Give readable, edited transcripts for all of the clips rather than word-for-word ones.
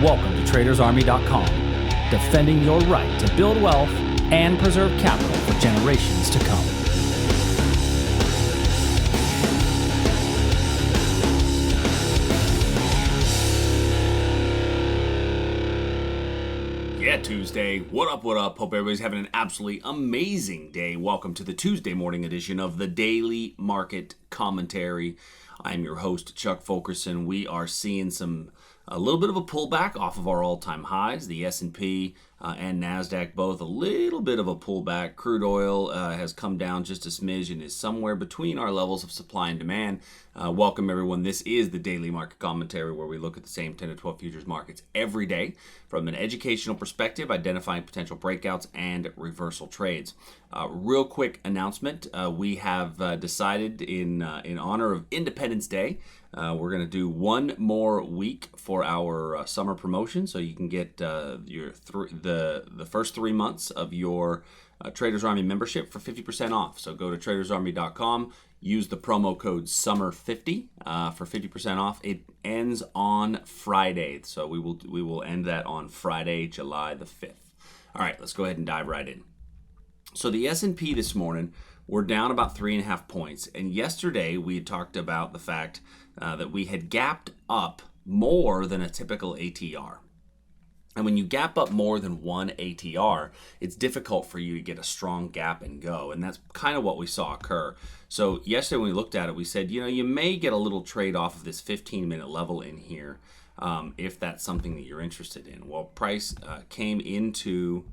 Welcome to TradersArmy.com, defending your right to build wealth and preserve capital for generations to come. Yeah, Tuesday. What up, what up? Hope everybody's having an absolutely amazing day. Welcome to the Tuesday morning edition of the Daily Market Commentary. I'm your host, Chuck Fulkerson. We are seeing a little bit of a pullback off of our all-time highs. The S&P and NASDAQ both a little bit of a pullback. Crude oil has come down just a smidge and is somewhere between our levels of supply and demand. Welcome, everyone. This is the Daily Market Commentary, where we look at the same 10 to 12 futures markets every day from an educational perspective, identifying potential breakouts and reversal trades. Real quick announcement. We have decided in honor of Independence Day, we're going to do one more week for our summer promotion, so you can get the first 3 months of your Traders Army membership for 50% off. So go to TradersArmy.com, use the promo code SUMMER50 for 50% off. It ends on Friday, so we will end that on Friday, July the 5th. All right, let's go ahead and dive right in. So the S&P this morning, we're down about 3.5 points, and yesterday we had talked about the fact that we had gapped up more than a typical ATR. And when you gap up more than one ATR, it's difficult for you to get a strong gap and go. And that's kind of what we saw occur. So yesterday when we looked at it, we said, you may get a little trade off of this 15-minute level in here if that's something that you're interested in. Well, price came into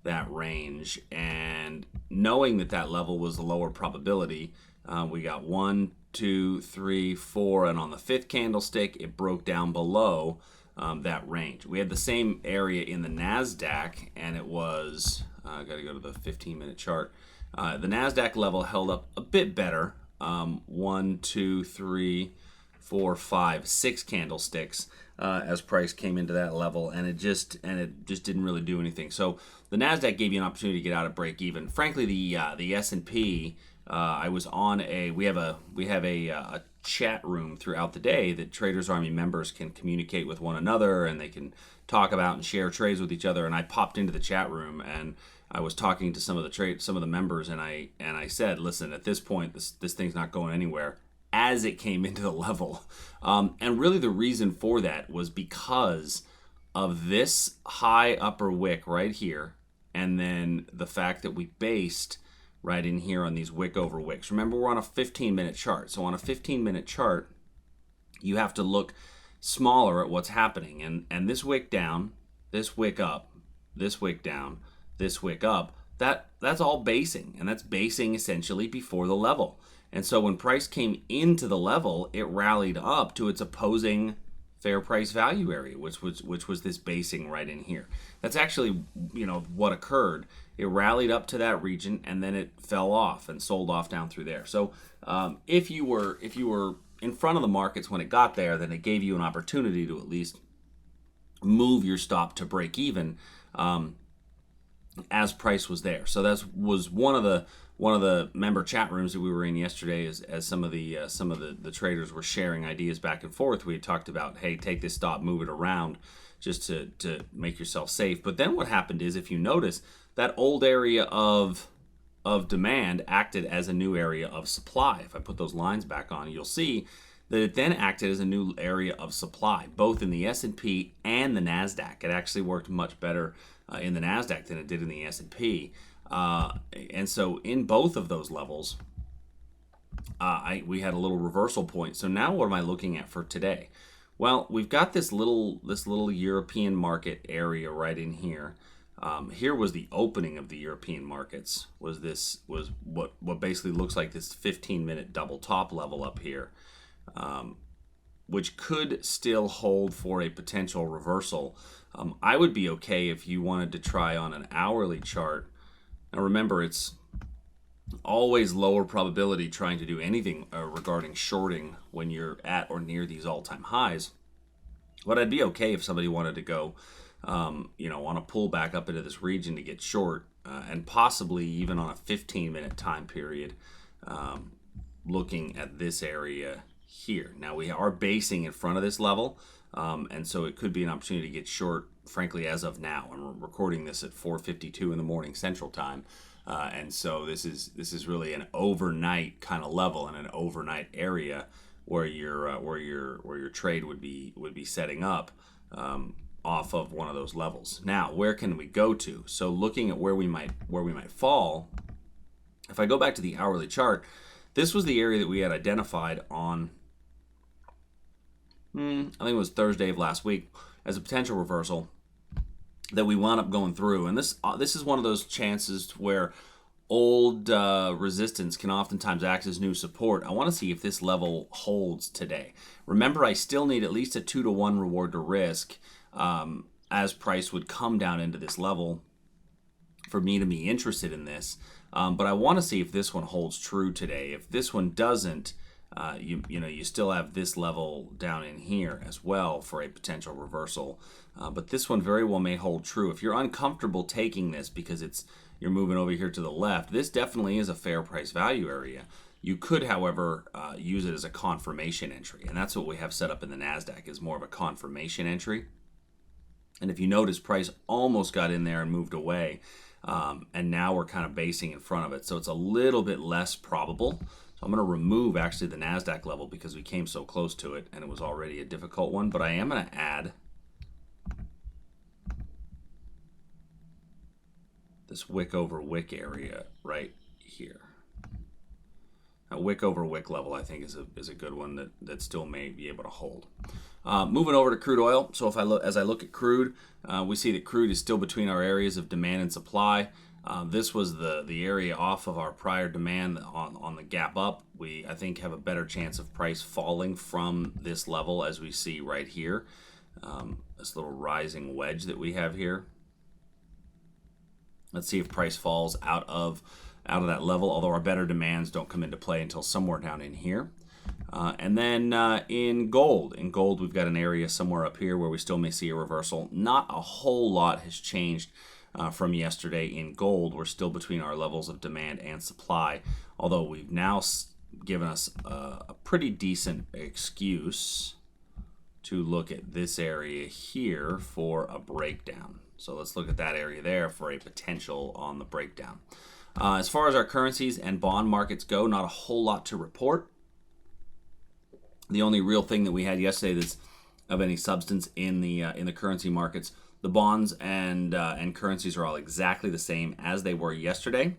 that range, and knowing that level was the lower probability, we got 1, 2, 3, 4, and on the fifth candlestick, it broke down below that range. We had the same area in the NASDAQ, and it was, I got to go to the 15-minute chart. The NASDAQ level held up a bit better, 1, 2, 3, 4, 5, 6 candlesticks as price came into that level, and it just didn't really do anything. So the NASDAQ gave you an opportunity to get out at break even. Frankly, the S&P, I was on we have a chat room throughout the day that Traders Army members can communicate with one another, and they can talk about and share trades with each other. And I popped into the chat room, and I was talking to some of the members, and I said, listen, at this point, this thing's not going anywhere, as it came into the level. And really the reason for that was because of this high upper wick right here, and then the fact that we based right in here on these wick over wicks. Remember, we're on a 15-minute chart. So on a 15-minute chart, you have to look smaller at what's happening. And this wick down, this wick up, this wick down, this wick up, that's all basing. And that's basing essentially before the level. And so when price came into the level, it rallied up to its opposing fair price value area, which was this basing right in here. That's actually, what occurred. It rallied up to that region, and then it fell off and sold off down through there. So if you were in front of the markets when it got there, then it gave you an opportunity to at least move your stop to break even as price was there. So that was one of the member chat rooms that we were in yesterday, as some of the traders were sharing ideas back and forth. We had talked about, hey, take this stop, move it around, just to make yourself safe. But then what happened is, if you notice, that old area of demand acted as a new area of supply. If I put those lines back on, you'll see that it then acted as a new area of supply, both in the S&P and the NASDAQ. It actually worked much better in the NASDAQ than it did in the S&P. And so in both of those levels, we had a little reversal point. So now what am I looking at for today? Well, we've got this little European market area right in here. Here was the opening of the European markets. Was what basically looks like this 15-minute double top level up here, which could still hold for a potential reversal. I would be okay if you wanted to try on an hourly chart. Now remember, it's always lower probability trying to do anything regarding shorting when you're at or near these all-time highs. But I'd be okay if somebody wanted to go, on a pullback up into this region to get short, and possibly even on a 15-minute time period, looking at this area here. Now we are basing in front of this level, And so it could be an opportunity to get short, frankly, as of now. I'm recording this at 4:52 in the morning Central Time. And so this is really an overnight kind of level and an overnight area where your trade would be setting up off of one of those levels. Now, where can we go to? So looking at where we might fall, if I go back to the hourly chart, this was the area that we had identified on I think it was Thursday of last week as a potential reversal that we wound up going through. And this is one of those chances where old resistance can oftentimes act as new support. I want to see if this level holds today. Remember, I still need at least a 2-to-1 reward to risk as price would come down into this level for me to be interested in this. But I want to see if this one holds true today. If this one doesn't, you still have this level down in here as well for a potential reversal. But this one very well may hold true. If you're uncomfortable taking this because you're moving over here to the left, this definitely is a fair price value area. You could, however, use it as a confirmation entry. And that's what we have set up in the NASDAQ, is more of a confirmation entry. And if you notice, price almost got in there and moved away. And now we're kind of basing in front of it. So it's a little bit less probable. So I'm going to remove actually the NASDAQ level because we came so close to it and it was already a difficult one. But I am going to add this wick over wick area right here. Now, wick over wick level, I think, is a good one that still may be able to hold. Moving over to crude oil. So as I look at crude, we see that crude is still between our areas of demand and supply. This was the area off of our prior demand on the gap up. We, I think, have a better chance of price falling from this level, as we see right here. This little rising wedge that we have here. Let's see if price falls out of that level, although our better demands don't come into play until somewhere down in here. And then in gold, we've got an area somewhere up here where we still may see a reversal. Not a whole lot has changed from yesterday in gold. We're still between our levels of demand and supply, although we've now given us a pretty decent excuse to look at this area here for a breakdown. So let's look at that area there for a potential on the breakdown. As far as our currencies and bond markets go, not a whole lot to report. The only real thing that we had yesterday that's of any substance in the currency markets, the bonds and currencies are all exactly the same as they were yesterday.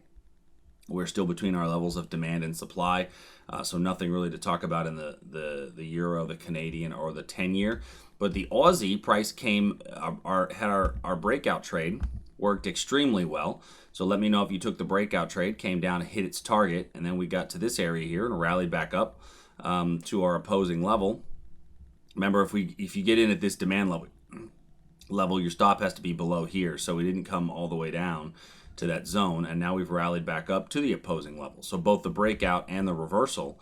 We're still between our levels of demand and supply, so nothing really to talk about in the euro, the Canadian, or the 10-year. But the Aussie price had our breakout trade, worked extremely well. So let me know if you took the breakout trade, came down and hit its target, and then we got to this area here and rallied back up to our opposing level. Remember, if you get in at this demand level, your stop has to be below here. So we didn't come all the way down to that zone, and now we've rallied back up to the opposing level. So both the breakout and the reversal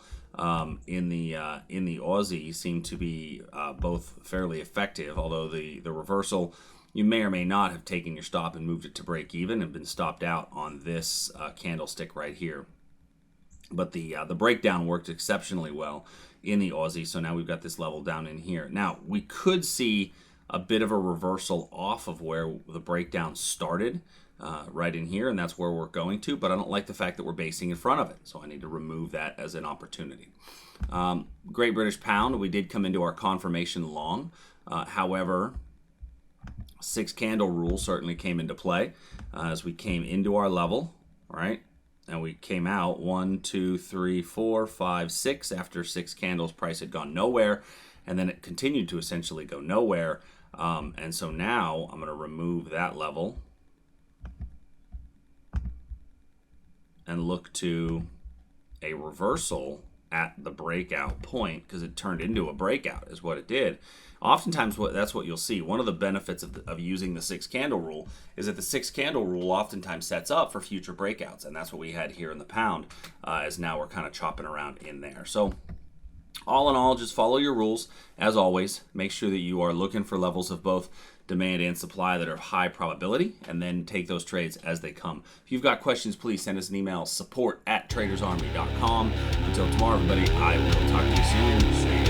in the Aussie seem to be both fairly effective, although the reversal, you may or may not have taken your stop and moved it to break even and been stopped out on this candlestick right here. But the breakdown worked exceptionally well in the Aussie, so now we've got this level down in here. Now, we could see a bit of a reversal off of where the breakdown started, right in here, and that's where we're going to, but I don't like the fact that we're basing in front of it, so I need to remove that as an opportunity. Great British Pound, we did come into our confirmation long. However, 6 candle rule certainly came into play as we came into our level, right? And we came out 1, 2, 3, 4, 5, 6. After 6 candles, price had gone nowhere, and then it continued to essentially go nowhere. And so now I'm going to remove that level and look to a reversal at the breakout point, because it turned into a breakout is what it did. Oftentimes that's what you'll see. One of the benefits of using the 6 candle rule is that the 6 candle rule oftentimes sets up for future breakouts, and that's what we had here in the pound, as now we're kind of chopping around in there. So all in all, just follow your rules. As always, make sure that you are looking for levels of both demand and supply that are high probability, and then take those trades as they come. If you've got questions, please send us an email, support@tradersarmy.com. Until tomorrow, everybody, I will talk to you soon. See you.